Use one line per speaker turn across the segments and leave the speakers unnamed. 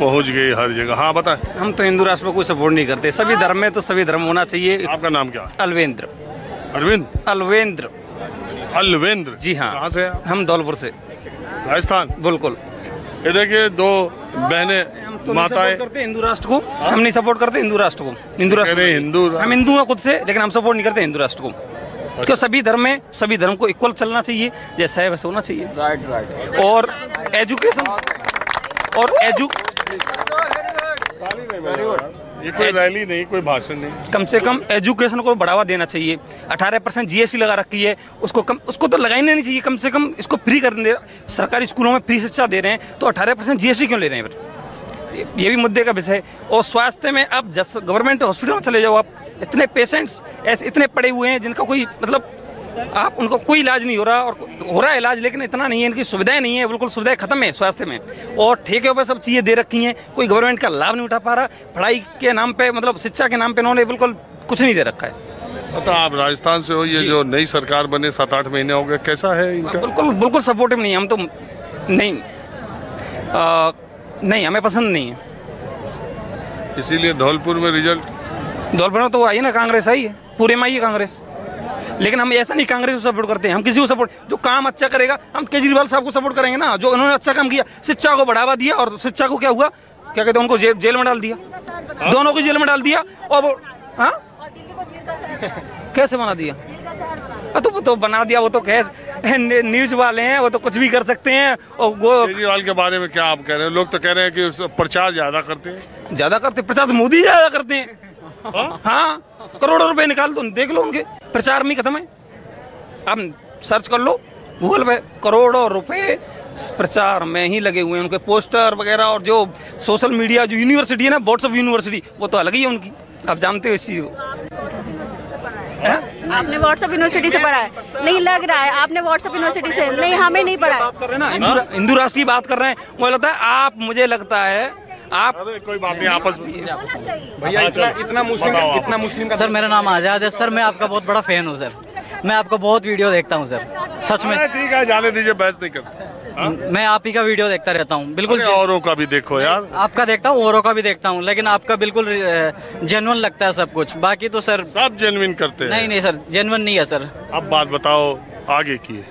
पहुंच गई हर जगह। हाँ बताएं।
हम तो हिंदू राष्ट्र को कोई सपोर्ट नहीं करते। सभी धर्म में तो सभी धर्म होना चाहिए।
आपका नाम क्या?
अलवेंद्र।
अरविंद?
अलवेंद्र।
अलवेंद्र
जी हाँ।
कहाँ से?
हम धौलपुर से।
राजस्थान?
बिल्कुल।
ये देखिए दो बहनें माताएं
करते हिंदू राष्ट्र को। हम नहीं सपोर्ट करते हिंदू राष्ट्र को। हिंदू राष्ट्र हम हिंदू हैं खुद से, लेकिन हम सपोर्ट नहीं करते हिंदू राष्ट्र को। क्यों? सभी धर्म में सभी धर्म को इक्वल चलना चाहिए, जैसा है वैसा होना चाहिए। राइट। और एजुकेशन और
ये कोई रैली नहीं, कोई भाषण नहीं,
कम से कम एजुकेशन को बढ़ावा देना चाहिए। 18% GST लगा रखी है, उसको तो लगाना नहीं चाहिए। कम से कम इसको फ्री कर दे। सरकारी स्कूलों में फ्री शिक्षा दे रहे हैं, तो 18% GST क्यों ले रहे हैं? ये भी मुद्दे का विषय है। और स्वास्थ्य में अब गवर्नमेंट हॉस्पिटल में चले जाओ, आप इतने पेशेंट्स ऐसे इतने पड़े हुए हैं जिनका कोई मतलब आप उनको कोई इलाज नहीं हो रहा, और हो रहा है इलाज लेकिन इतना नहीं है, इनकी सुविधाएं नहीं है, बिल्कुल सुविधाएं खत्म है स्वास्थ्य में। और ठेके पर सब चीज़ें दे रखी हैं, कोई गवर्नमेंट का लाभ नहीं उठा पा रहा। पढ़ाई के नाम पे मतलब शिक्षा के नाम पे इन्होंने बिल्कुल कुछ नहीं दे रखा है।
तो आप राजस्थान से हो, ये जो नई सरकार बने 7-8 महीने हो गए, कैसा है इनका?
बिल्कुल सपोर्टिव नहीं, हम तो नहीं हमें पसंद नहीं है।
इसीलिए धौलपुर में रिजल्ट,
धौलपुर में तो आई है ना, कांग्रेस आई है, पूरे में आई है कांग्रेस। लेकिन हम ऐसा नहीं कांग्रेस को सपोर्ट करते हैं, हम किसी को सपोर्ट, जो काम अच्छा करेगा हम केजरीवाल साहब को सपोर्ट करेंगे ना, जो उन्होंने अच्छा काम किया, शिक्षा को बढ़ावा दिया। और शिक्षा को क्या हुआ, क्या कहते हैं, उनको जेल में डाल दिया, दोनों को जेल में डाल दिया। और वो हाँ कैसे बना दिया? तो बना दिया, वो तो न्यूज वाले हैं, वो तो कुछ भी कर सकते हैं। और वो
केजरीवाल के बारे में क्या आप कह रहे हैं? लोग तो कह रहे हैं कि प्रचार ज्यादा करते हैं।
प्रचार तो मोदी ज्यादा करते हैं। हाँ, करोड़ों रुपए निकाल दो, देख लो उनके प्रचार में खत्म है। आप सर्च कर लो गूगल पे, करोड़ों रुपए प्रचार में ही लगे हुए हैं। उनके पोस्टर वगैरह, और जो सोशल मीडिया, जो यूनिवर्सिटी है ना, व्हाट्सएप यूनिवर्सिटी, वो तो अलग ही है उनकी। आप जानते हो इस चीज को।
आपने व्हाट्सएप यूनिवर्सिटी से पढ़ा है? नहीं लग रहा है आपने व्हाट्सएप यूनिवर्सिटी से। नहीं, हमें नहीं पढ़ा है।
हिंदू राष्ट्र की बात कर रहे हैं, मुझे लगता है आप
कोई बात नहीं, आपस में
भैया इतना मुस्लिम का।
सर मेरा नाम आजाद है सर, मैं आपका बहुत बड़ा फैन हूँ सर, मैं आपका बहुत वीडियो देखता हूँ सर, सच में।
ठीक है, जाने दीजिए, बहस नहीं कर।
मैं आप ही का वीडियो देखता रहता हूँ, बिल्कुल।
औरों का भी देखो यार।
आपका देखता हूँ, औरों का भी देखता हूँ, लेकिन आपका बिल्कुल जेन्युइन लगता है सब कुछ। बाकी तो सर
सब जेन्युइन करते हैं।
नहीं सर, जेन्युइन नहीं है सर।
अब बात बताओ आगे की।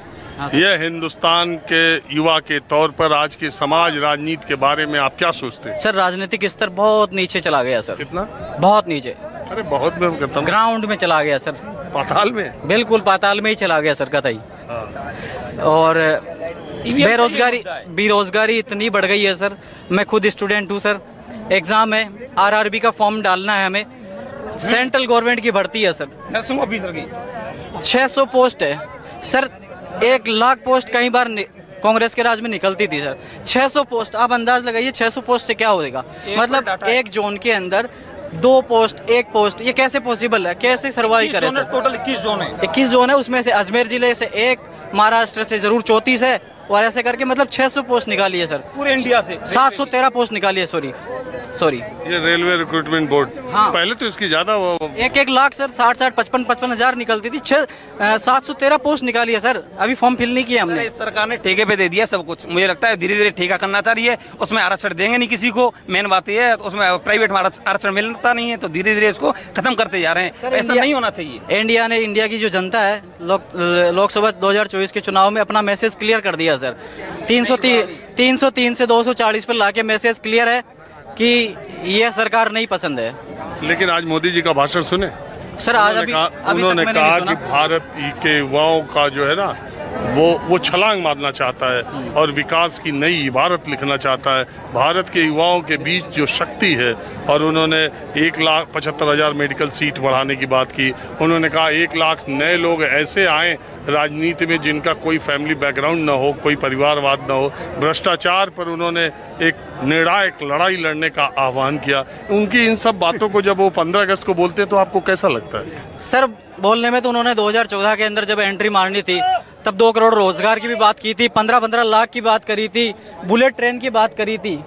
यह हिंदुस्तान के युवा के तौर पर आज के समाज राजनीति के बारे में आप क्या सोचते हैं?
सर राजनीतिक स्तर बहुत नीचे चला गया सर।
कितना? बहुत
नीचे।
अरे बहुत में कहता हूं,
ग्राउंड में चला गया सर,
पाताल में।
बिल्कुल पाताल में ही चला गया सर कतई। और बेरोजगारी इतनी बढ़ गई है सर। मैं खुद स्टूडेंट हूँ सर, एग्जाम है, RRB का फॉर्म डालना है हमें। सेंट्रल गवर्नमेंट की भर्ती है सर,
नर्सिंग ऑफिसर की
600 पोस्ट है सर। 1 लाख पोस्ट कई बार कांग्रेस के राज में निकलती थी सर। 600 पोस्ट, आप अंदाज लगाइए 600 पोस्ट से क्या होगा। मतलब एक जोन के अंदर 2 पोस्ट, 1 पोस्ट, ये कैसे पॉसिबल है? कैसे सर्वाइव करे सर?
टोटल 21 जोन है।
21 जोन है, उसमें से अजमेर जिले से 1, महाराष्ट्र से जरूर 34 है, और ऐसे करके मतलब 600 पोस्ट निकाली है सर
पूरे इंडिया से।
713 पोस्ट निकाली है। सॉरी
ये रेलवे रिक्रूटमेंट बोर्ड।
हाँ।
पहले तो इसकी ज्यादा
1 लाख सर, 60 55 हजार निकलती थी। 713 पोस्ट निकाली है सर। अभी फॉर्म फिल नहीं किया हमने।
सरकार ने ठेके पे दे दिया सब कुछ। मुझे लगता है धीरे धीरे ठेका करना चाहिए, उसमें आरक्षण देंगे नहीं किसी को। मेन बात यह है, उसमें प्राइवेट में आरक्षण मिलता नहीं है, तो धीरे धीरे इसको खत्म करते जा रहे हैं। ऐसा नहीं होना चाहिए।
इंडिया की जो जनता है, लोकसभा 2024 के चुनाव में अपना मैसेज क्लियर कर दिया सर। 303 से 240 पर लाके मैसेज क्लियर है कि यह सरकार नहीं पसंद है।
लेकिन आज मोदी जी का भाषण सुने
सर? आज
उन्होंने कहा कि भारत के युवाओं का जो है ना, वो छलांग मारना चाहता है और विकास की नई इबारत लिखना चाहता है। भारत के युवाओं के बीच जो शक्ति है, और उन्होंने 1,75,000 मेडिकल सीट बढ़ाने की बात की। उन्होंने कहा 1 लाख नए लोग ऐसे आए राजनीति में जिनका कोई फैमिली बैकग्राउंड ना हो, कोई परिवारवाद ना हो। भ्रष्टाचार पर उन्होंने एक निर्णायक लड़ाई लड़ने का आह्वान किया। उनकी इन सब बातों को जब वो 15 अगस्त को बोलते हैं तो आपको कैसा लगता है?
सर बोलने में तो उन्होंने 2014 के अंदर जब एंट्री मारनी थी तब 2 करोड़ रोजगार की भी बात की थी, 15-15 लाख की बात करी थी, बुलेट ट्रेन की बात करी थी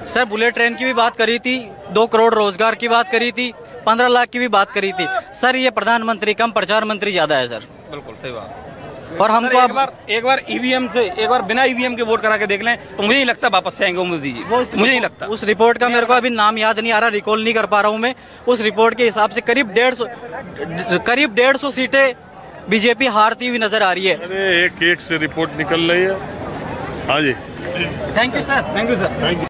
सर, बुलेट ट्रेन की भी बात करी थी, 2 करोड़ रोजगार की बात करी थी, 15 लाख की भी बात करी थी सर। ये प्रधानमंत्री कम प्रचार मंत्री ज़्यादा है सर।
बिल्कुल सही बात।
और हमको
एक बार ईवीएम से, एक बार बिना ईवीएम के वोट करा के देख लें तो मुझे नहीं लगता वापस से आएंगे मोदी जी, मुझे नहीं लगता।
उस रिपोर्ट का मेरे को अभी नाम याद नहीं आ रहा, रिकॉल नहीं कर पा रहा हूँ मैं। उस रिपोर्ट के हिसाब से करीब 150 सीटें बीजेपी हारती हुई नजर आ रही है।
अरे एक से रिपोर्ट निकल रही है। हाँ जी,
thank you sir.
Thank you sir.